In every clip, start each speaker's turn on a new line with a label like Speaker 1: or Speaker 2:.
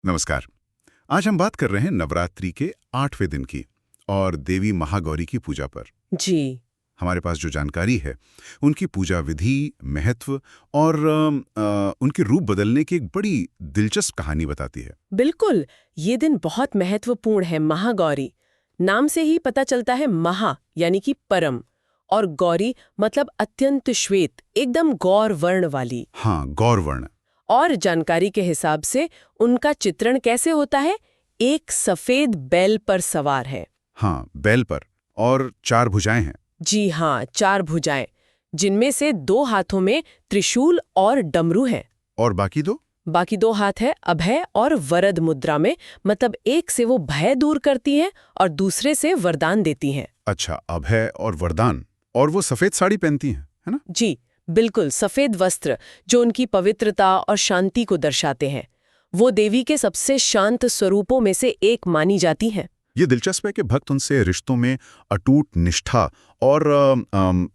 Speaker 1: नमस्कार। आज हम बात कर रहे हैं नवरात्रि के 8वें दिन की और देवी महागौरी की पूजा पर।
Speaker 2: जी
Speaker 1: हमारे पास जो जानकारी है उनकी पूजा विधि, महत्व और उनके रूप बदलने की एक बड़ी दिलचस्प कहानी बताती है।
Speaker 2: बिल्कुल, ये दिन बहुत महत्वपूर्ण है। महागौरी नाम से ही पता चलता है, महा यानी कि परम, और गौरी मतलब अत्यंत श्वेत, एकदम गौर वर्ण वाली।
Speaker 1: हाँ, गौरवर्ण।
Speaker 2: और जानकारी के हिसाब से उनका चित्रण कैसे होता है? एक सफेद बैल पर सवार है।
Speaker 1: हाँ, बैल पर, और 4 भुजाएं हैं।
Speaker 2: जी हाँ, 4 भुजाएं, जिनमें से 2 हाथों में त्रिशूल और डमरू हैं।
Speaker 1: और बाकी 2?
Speaker 2: बाकी 2 हाथ है अभय और वरद मुद्रा में, मतलब एक से वो भय दूर करती हैं और दूसरे से वरदान देती हैं।
Speaker 1: अच्छा, अभय और वरदान। और वो सफेद साड़ी पहनती हैं, है ना?
Speaker 2: जी बिल्कुल, सफेद वस्त्र जो उनकी पवित्रता और शांति को दर्शाते हैं। वो देवी के सबसे शांत स्वरूपों में से एक मानी जाती हैं।
Speaker 1: ये दिलचस्प है कि भक्त उनसे रिश्तों में अटूट निष्ठा और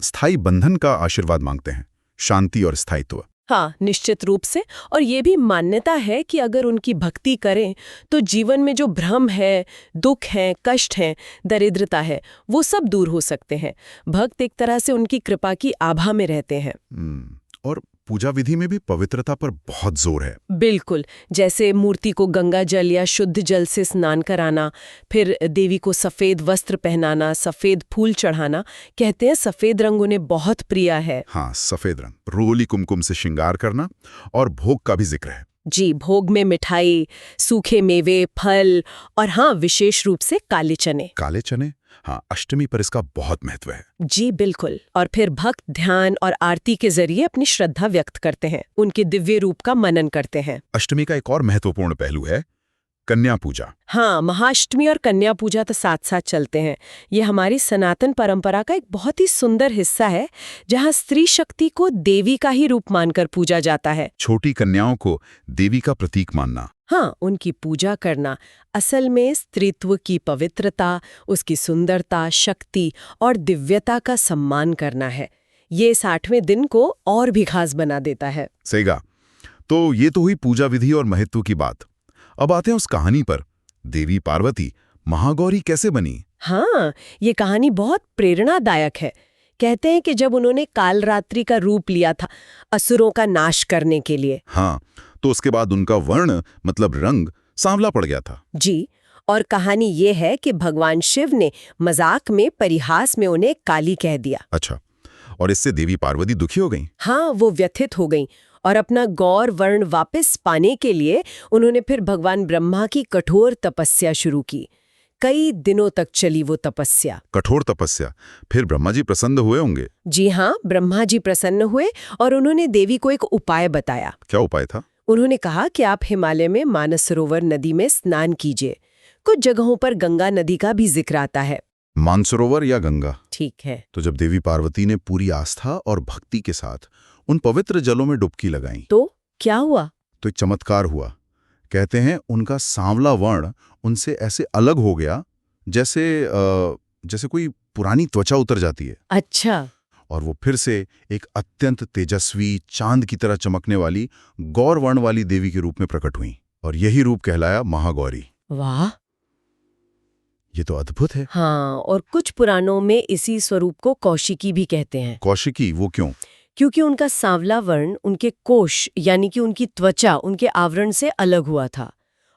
Speaker 1: स्थायी बंधन का आशीर्वाद मांगते हैं, शांति और स्थायित्व।
Speaker 2: हाँ, निश्चित रूप से। और ये भी मान्यता है कि अगर उनकी भक्ति करें तो जीवन में जो भ्रम है, दुख है, कष्ट है, दरिद्रता है, वो सब दूर हो सकते हैं। भक्त एक तरह से उनकी कृपा की आभा में रहते हैं।
Speaker 1: और पूजा विधि में भी पवित्रता पर बहुत जोर है।
Speaker 2: बिल्कुल, जैसे मूर्ति को गंगा जल या शुद्ध जल से स्नान कराना, फिर देवी को सफेद वस्त्र पहनाना, सफेद फूल चढ़ाना। कहते हैं सफेद रंग उन्हें बहुत प्रिय है।
Speaker 1: हाँ, सफेद रंग, रोली कुमकुम से श्रृंगार करना, और भोग का भी जिक्र है।
Speaker 2: जी, भोग में मिठाई, सूखे मेवे, फल और हाँ, विशेष रूप से काले चने।
Speaker 1: काले चने? हाँ, अष्टमी पर इसका बहुत महत्व है।
Speaker 2: जी बिल्कुल। और फिर भक्त ध्यान और आरती के जरिए अपनी श्रद्धा व्यक्त करते हैं, उनके दिव्य रूप का मनन करते हैं।
Speaker 1: अष्टमी का एक और महत्वपूर्ण पहलू है कन्या पूजा।
Speaker 2: हाँ, महाअष्टमी और कन्या पूजा तो साथ साथ चलते हैं। ये हमारी सनातन परंपरा का एक बहुत ही सुंदर हिस्सा है, जहाँ स्त्री शक्ति को देवी का ही रूप मानकर पूजा जाता है।
Speaker 1: छोटी कन्याओं को देवी का प्रतीक मानना।
Speaker 2: हाँ, उनकी पूजा करना असल में स्त्रीत्व की पवित्रता, उसकी सुंदरता, शक्ति और दिव्यता का सम्मान करना है। ये 60वें दिन को और भी खास बना देता है।
Speaker 1: सही कहा। तो ये तो हुई पूजा विधि और महत्व की बात। अब आते हैं उस कहानी पर, देवी पार्वती महागौरी कैसे बनी?
Speaker 2: हाँ, ये कहानी बहुत प्रेरणादायक है। कहते हैं कि जब उन्होंने कालरात्रि का रूप लिया था असुरों का नाश करने के लिए।
Speaker 1: हाँ, तो उसके बाद उनका वर्ण मतलब रंग सांवला पड़ गया था।
Speaker 2: जी, और कहानी ये है कि भगवान शिव ने मजाक में, परिहास में उन्हें काली कह दिया।
Speaker 1: अच्छा, और इससे देवी पार्वती दुखी हो गईं?
Speaker 2: हाँ, वो व्यथित हो गईं और अपना गौर वर्ण वापस पाने के लिए उन्होंने फिर भगवान ब्रह्मा की कठोर तपस्या शुरू की। कई दिनों तक चली वो तपस्या।
Speaker 1: कठोर तपस्या? फिर ब्रह्मा जी प्रसन्न हुए होंगे?
Speaker 2: जी हाँ, ब्रह्मा जी प्रसन्न हुए और उन्होंने देवी को एक उपाय बताया।
Speaker 1: क्या उपाय था?
Speaker 2: उन्होंने कहा कि आप हिमालय में मानसरोवर नदी में स्नान कीजिए। कुछ जगहों पर गंगा नदी का भी जिक्र आता है।
Speaker 1: मानसरोवर या गंगा?
Speaker 2: ठीक है।
Speaker 1: तो जब देवी पार्वती ने पूरी आस्था और भक्ति के साथ उन पवित्र जलों में डुबकी लगाई,
Speaker 2: तो क्या हुआ?
Speaker 1: तो एक चमत्कार हुआ। कहते हैं उनका सांवला वर्ण उनसे ऐसे अलग हो गया जैसे कोई पुरानी त्वचा उतर जाती है।
Speaker 2: अच्छा।
Speaker 1: और वो फिर से एक अत्यंत तेजस्वी, चांद की तरह चमकने वाली गौर वर्ण वाली देवी के रूप में प्रकट हुई, और यही रूप कहलाया महागौरी।
Speaker 2: वाह,
Speaker 1: ये तो अद्भुत है।
Speaker 2: हाँ, और कुछ पुराणों में इसी स्वरूप को कौशिकी भी कहते हैं।
Speaker 1: कौशिकी? वो क्यों?
Speaker 2: क्योंकि उनका सांवला वर्ण उनके कोश यानी कि उनकी त्वचा, उनके आवरण से अलग हुआ था।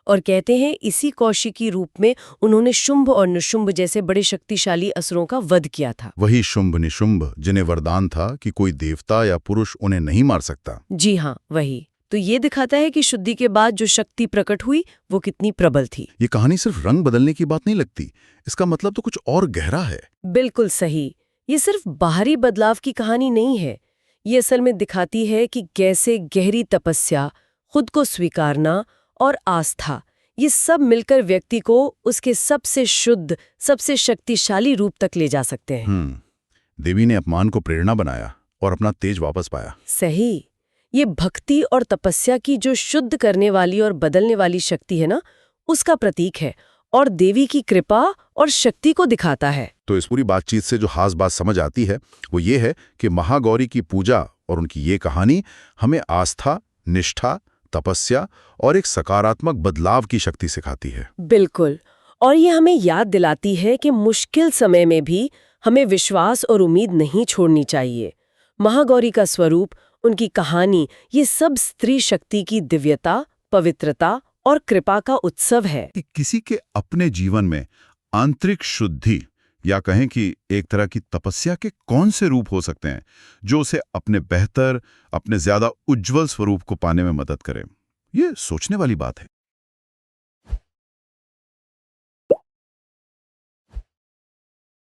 Speaker 2: और कहते हैं इसी कौशिकी रूप में उन्होंने शुंभ और निशुंभ जैसे बड़े शक्तिशाली असुरों का वध किया था।
Speaker 1: वही शुंभ निशुंभ जिन्हें वरदान था कि कोई देवता या पुरुष उन्हें नहीं मार सकता।
Speaker 2: जी हाँ, वही। तो ये दिखाता है कि शुद्धि के बाद जो शक्ति प्रकट हुई वो कितनी प्रबल थी।
Speaker 1: ये कहानी सिर्फ रंग बदलने की बात नहीं लगती, इसका मतलब तो कुछ और गहरा है।
Speaker 2: बिल्कुल सही। ये सिर्फ बाहरी बदलाव की कहानी नहीं है। ये असल में दिखाती है कि कैसे गहरी तपस्या, खुद को स्वीकारना और आस्था, ये सब मिलकर व्यक्ति को उसके सबसे शुद्ध, सबसे शक्तिशाली रूप तक ले जा सकते हैं।
Speaker 1: देवी ने अपमान को प्रेरणा बनाया और अपना तेज वापस पाया।
Speaker 2: सही। ये भक्ति और तपस्या की जो शुद्ध करने वाली और बदलने वाली शक्ति है ना, उसका प्रतीक है और देवी की कृपा और शक्ति को दिखाता है।
Speaker 1: तो इस पूरी बातचीत से जो खास बात समझ आती है वो ये है कि महागौरी की पूजा और उनकी ये कहानी हमें आस्था, निष्ठा, तपस्या और एक सकारात्मक बदलाव की शक्ति सिखाती है।
Speaker 2: बिल्कुल। और ये हमें याद दिलाती है कि मुश्किल समय में भी हमें विश्वास और उम्मीद नहीं छोड़नी चाहिए। महागौरी का स्वरूप, उनकी कहानी, ये सब स्त्री शक्ति की दिव्यता, पवित्रता और कृपा का उत्सव है।
Speaker 1: कि किसी के अपने जीवन में आंतरिक शुद्धि या कहें कि एक तरह की तपस्या के कौन से रूप हो सकते हैं जो उसे अपने बेहतर, अपने ज्यादा उज्जवल स्वरूप को पाने में मदद करें। ये सोचने वाली बात है।